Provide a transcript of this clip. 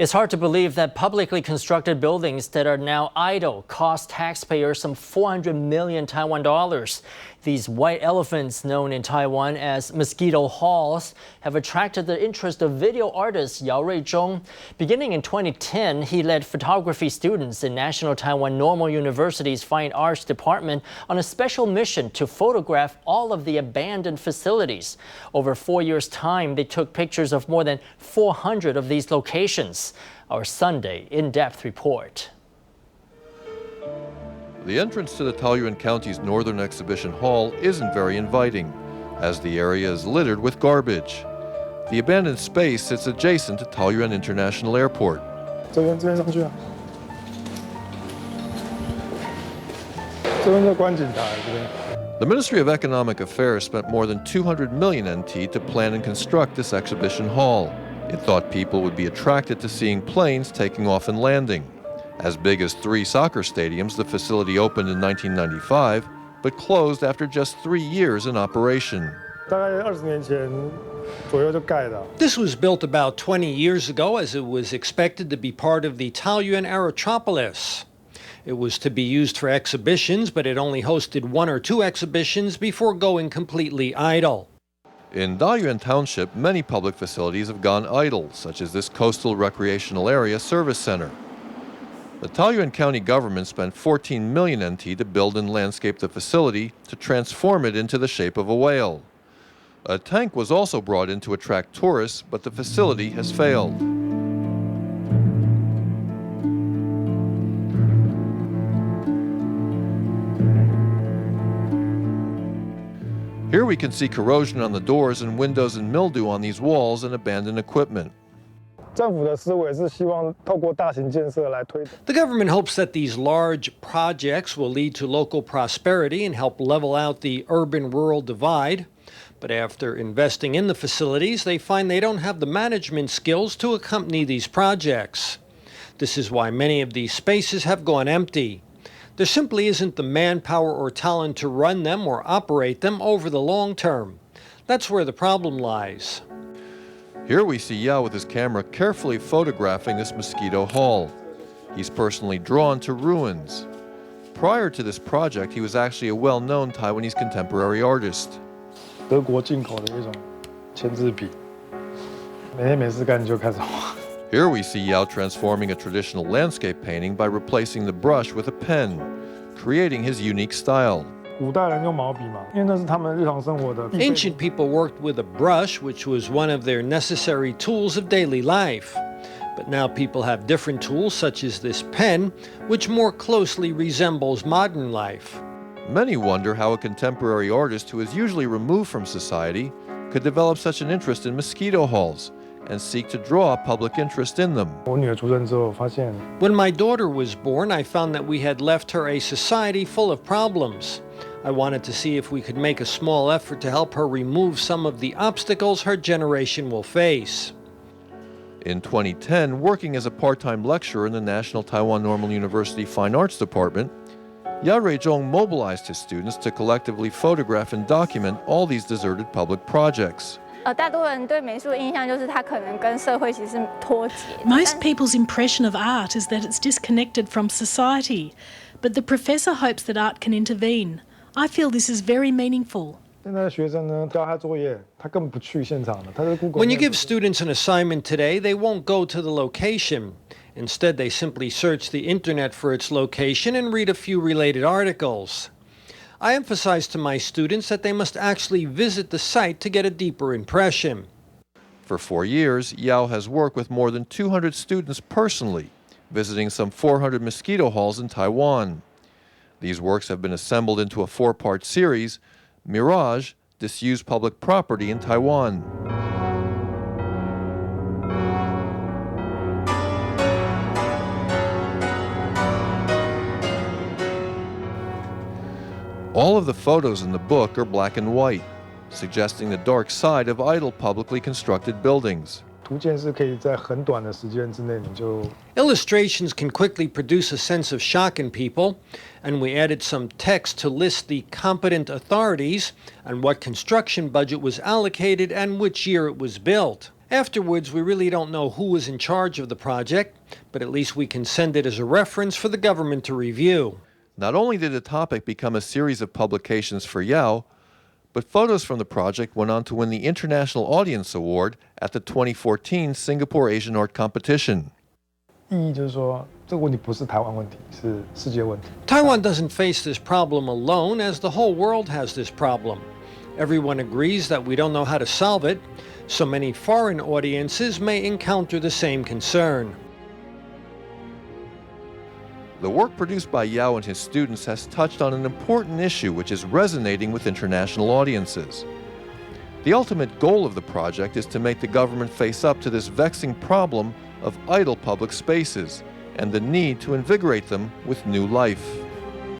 It's hard to believe that publicly constructed buildings that are now idle cost taxpayers some 400 million Taiwan dollars. These white elephants, known in Taiwan as mosquito halls, have attracted the interest of video artist Yao Jui-chung. Beginning in 2010, he led photography students in National Taiwan Normal University's Fine Arts Department on a special mission to photograph all of the abandoned facilities. Over 4 years' time, they took pictures of more than 400 of these locations. Our Sunday in-depth report. The entrance to the Taoyuan County's Northern Exhibition Hall isn't very inviting, as the area is littered with garbage. The abandoned space sits adjacent to Taoyuan International Airport. The Ministry of Economic Affairs spent more than 200 million NT to plan and construct this exhibition hall. It thought people would be attracted to seeing planes taking off and landing. As big as 3 soccer stadiums, the facility opened in 1995, but closed after just 3 years in operation. This was built about 20 years ago as it was expected to be part of the Taoyuan Aerotropolis. It was to be used for exhibitions, but it only hosted 1 or 2 exhibitions before going completely idle. In Dayuan Township, many public facilities have gone idle, such as this coastal recreational area service center. The Taoyuan County government spent 14 million NT to build and landscape the facility to transform it into the shape of a whale. A tank was also brought in to attract tourists, but the facility has failed. Here we can see corrosion on the doors and windows and mildew on these walls and abandoned equipment. The government hopes that these large projects will lead to local prosperity and help level out the urban-rural divide. But after investing in the facilities, they find they don't have the management skills to accompany these projects. This is why many of these spaces have gone empty. There simply isn't the manpower or talent to run them or operate them over the long term. That's where the problem lies. Here we see Yao with his camera carefully photographing this mosquito hall. He's personally drawn to ruins. Prior to this project, he was actually a well-known Taiwanese contemporary artist. Here we see Yao transforming a traditional landscape painting by replacing the brush with a pen, creating his unique style. Ancient people worked with a brush, which was one of their necessary tools of daily life. But now people have different tools, such as this pen, which more closely resembles modern life. Many wonder how a contemporary artist who is usually removed from society could develop such an interest in mosquito halls and seek to draw public interest in them. When my daughter was born, I found that we had left her a society full of problems. I wanted to see if we could make a small effort to help her remove some of the obstacles her generation will face. In 2010, working as a part-time lecturer in the National Taiwan Normal University Fine Arts Department, Yao Jui-chung mobilized his students to collectively photograph and document all these deserted public projects. Most people's impression of art is that it's disconnected from society, but the professor hopes that art can intervene. I feel this is very meaningful. When you give students an assignment today, they won't go to the location. Instead, they simply search the internet for its location and read a few related articles. I emphasize to my students that they must actually visit the site to get a deeper impression. For 4 years, Yao has worked with more than 200 students personally, visiting some 400 mosquito halls in Taiwan. These works have been assembled into a 4-part series, Mirage, Disused Public Property in Taiwan. All of the photos in the book are black and white, suggesting the dark side of idle publicly constructed buildings. Illustrations can quickly produce a sense of shock in people, and we added some text to list the competent authorities and what construction budget was allocated and which year it was built. Afterwards, we really don't know who was in charge of the project, but at least we can send it as a reference for the government to review. Not only did the topic become a series of publications for Yao, but photos from the project went on to win the International Audience Award at the 2014 Singapore Asian Art Competition. 意义就是说，这个问题不是台湾问题，是世界问题。 Taiwan doesn't face this problem alone, as the whole world has this problem. Everyone agrees that we don't know how to solve it, so many foreign audiences may encounter the same concern. The work produced by Yao and his students has touched on an important issue which is resonating with international audiences. The ultimate goal of the project is to make the government face up to this vexing problem of idle public spaces and the need to invigorate them with new life.